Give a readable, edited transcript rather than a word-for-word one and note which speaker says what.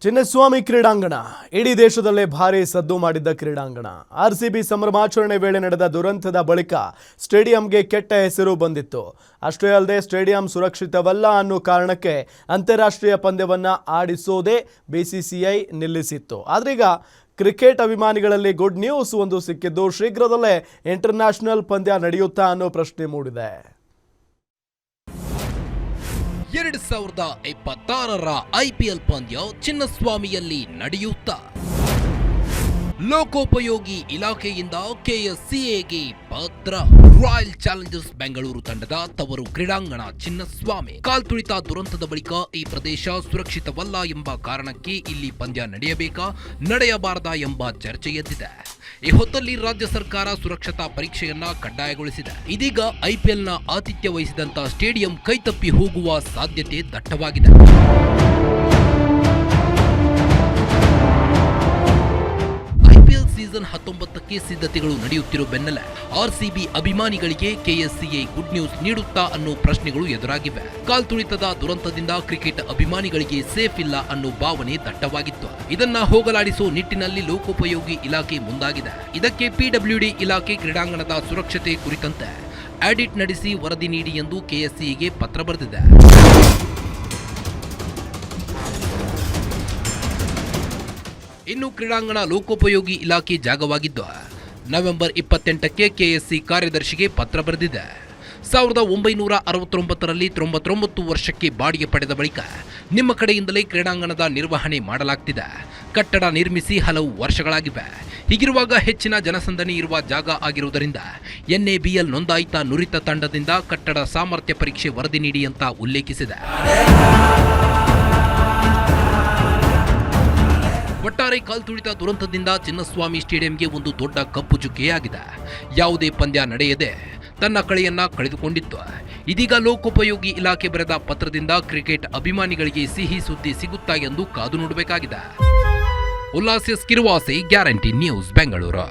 Speaker 1: ಚಿನ್ನಸ್ವಾಮಿ ಕ್ರೀಡಾಂಗಣ ಇಡೀ ದೇಶದಲ್ಲೇ ಭಾರಿ ಸದ್ದು ಮಾಡಿದ್ದ ಕ್ರೀಡಾಂಗಣ. ಆರ್ಸಿಬಿ ಸಂಭ್ರಮಾಚರಣೆ ವೇಳೆ ನಡೆದ ದುರಂತದ ಬಳಿಕ ಸ್ಟೇಡಿಯಂಗೆ ಕೆಟ್ಟ ಹೆಸರು ಬಂದಿತ್ತು. ಅಷ್ಟೇ ಅಲ್ಲದೆ ಸ್ಟೇಡಿಯಂ ಸುರಕ್ಷಿತವಲ್ಲ ಅನ್ನೋ ಕಾರಣಕ್ಕೆ ಅಂತಾರಾಷ್ಟ್ರೀಯ ಪಂದ್ಯವನ್ನ ಆಡಿಸೋದೇ ಬಿಸಿಸಿಐ ನಿಲ್ಲಿಸಿತ್ತು. ಆದ್ರೀಗ ಕ್ರಿಕೆಟ್ ಅಭಿಮಾನಿಗಳಲ್ಲಿ ಗುಡ್ ನ್ಯೂಸ್ ಒಂದು ಸಿಕ್ಕಿದ್ದು, ಶೀಘ್ರದಲ್ಲೇ ಇಂಟರ್ನ್ಯಾಷನಲ್ ಪಂದ್ಯ ನಡೆಯುತ್ತಾ ಅನ್ನೋ ಪ್ರಶ್ನೆ ಮೂಡಿದೆ.
Speaker 2: 2026ರ IPL ಪಂದ್ಯ ಚಿನ್ನಸ್ವಾಮಿಯಲ್ಲಿ ನಡೆಯುತ್ತಾ ಲೋಕೋಪಯೋಗಿ ಇಲಾಖೆಯಿಂದ KSCAಗೆ ಪತ್ರ. ರಾಯಲ್ ಚಾಲೆಂಜರ್ಸ್ ಬೆಂಗಳೂರು ತಂಡದ ತವರು ಕ್ರೀಡಾಂಗಣ ಚಿನ್ನಸ್ವಾಮಿ ಕಾಲ್ತುಳಿತ ದುರಂತದ ಬಳಿಕ ಈ ಪ್ರದೇಶ ಸುರಕ್ಷಿತವಲ್ಲ ಎಂಬ ಕಾರಣಕ್ಕೆ ಇಲ್ಲಿ ಪಂದ್ಯ ನಡೆಯಬೇಕಾ ನಡೆಯಬಾರದಾ ಎಂಬ ಚರ್ಚೆ ಎದ್ದಿದೆ. ಈ ಹೊತ್ತಲ್ಲಿ ರಾಜ್ಯ ಸರ್ಕಾರ ಸುರಕ್ಷತಾ ಪರೀಕ್ಷೆಯನ್ನ ಕಡ್ಡಾಯಗೊಳಿಸಿದೆ. ಇದೀಗ IPLನ ಆತಿಥ್ಯ ವಹಿಸಿದಂತ ಸ್ಟೇಡಿಯಂ ಕೈತಪ್ಪಿ ಹೋಗುವ ಸಾಧ್ಯತೆ ದಟ್ಟವಾಗಿದೆ. ಸೀಸನ್ 19ಕ್ಕೆ ಸಿದ್ಧತೆಗಳು ನಡೆಯುತ್ತಿರುವ ಬೆನ್ನಲ್ಲೇ RCB ಅಭಿಮಾನಿಗಳಿಗೆ KSCA ಗುಡ್ ನ್ಯೂಸ್ ನೀಡುತ್ತಾ ಅನ್ನೋ ಪ್ರಶ್ನೆಗಳು ಎದುರಾಗಿವೆ. ಕಾಲ್ತುಳಿತದ ದುರಂತದಿಂದ ಕ್ರಿಕೆಟ್ ಅಭಿಮಾನಿಗಳಿಗೆ ಸೇಫ್ ಇಲ್ಲ ಅನ್ನೋ ಭಾವನೆ ದಟ್ಟವಾಗಿತ್ತು. ಇದನ್ನ ಹೋಗಲಾಡಿಸುವ ನಿಟ್ಟಿನಲ್ಲಿ ಲೋಕೋಪಯೋಗಿ ಇಲಾಖೆ ಮುಂದಾಗಿದೆ. ಇದಕ್ಕೆ PWD ಇಲಾಖೆ ಕ್ರೀಡಾಂಗಣದ ಸುರಕ್ಷತೆ ಕುರಿತಂತೆ ಆಡಿಟ್ ನಡೆಸಿ ವರದಿ ನೀಡಿ ಎಂದು KSCAಗೆ ಪತ್ರ ಬರೆದಿದೆ. ಇನ್ನು ಕ್ರೀಡಾಂಗಣ ಲೋಕೋಪಯೋಗಿ ಇಲಾಖೆ ಜಾಗವಾಗಿದ್ದು ನವೆಂಬರ್ 28ಕ್ಕೆ KSC ಕಾರ್ಯದರ್ಶಿಗೆ ಪತ್ರ ಬರೆದಿದೆ. 1969ರಲ್ಲಿ 99 ವರ್ಷಕ್ಕೆ ಬಾಡಿಗೆ ಪಡೆದ ಬಳಿಕ ನಿಮ್ಮ ಕಡೆಯಿಂದಲೇ ಕ್ರೀಡಾಂಗಣದ ನಿರ್ವಹಣೆ ಮಾಡಲಾಗ್ತಿದೆ. ಕಟ್ಟಡ ನಿರ್ಮಿಸಿ ಹಲವು ವರ್ಷಗಳಾಗಿವೆ. ಹೀಗಿರುವಾಗ ಹೆಚ್ಚಿನ ಜನಸಂದಣಿ ಇರುವ ಜಾಗ ಆಗಿರುವುದರಿಂದ NABL ನೋಂದಾಯಿತ ನುರಿತ ತಂಡದಿಂದ ಕಟ್ಟಡ ಸಾಮರ್ಥ್ಯ ಪರೀಕ್ಷೆ ವರದಿ ನೀಡಿ ಅಂತ ಉಲ್ಲೇಖಿಸಿದೆ. ಒಟ್ಟಾರೆ ಕಾಲ್ತುಳಿತ ದುರಂತದಿಂದ ಚಿನ್ನಸ್ವಾಮಿ ಸ್ಟೇಡಿಯಂಗೆ ಒಂದು ದೊಡ್ಡ ಕಪ್ಪು ಚುಕ್ಕೆಯಾಗಿದೆ. ಯಾವುದೇ ಪಂದ್ಯ ನಡೆಯದೆ ತನ್ನ ಕಳೆಯನ್ನ ಕಳೆದುಕೊಂಡಿತ್ತು. ಇದೀಗ ಲೋಕೋಪಯೋಗಿ ಇಲಾಖೆ ಬರೆದ ಪತ್ರದಿಂದ ಕ್ರಿಕೆಟ್ ಅಭಿಮಾನಿಗಳಿಗೆ ಸಿಹಿ ಸುದ್ದಿ ಸಿಗುತ್ತಾ ಎಂದು ಕಾದು ನೋಡಬೇಕಾಗಿದೆ. Ullas Kiruvase, Guarantee News, Bengaluru.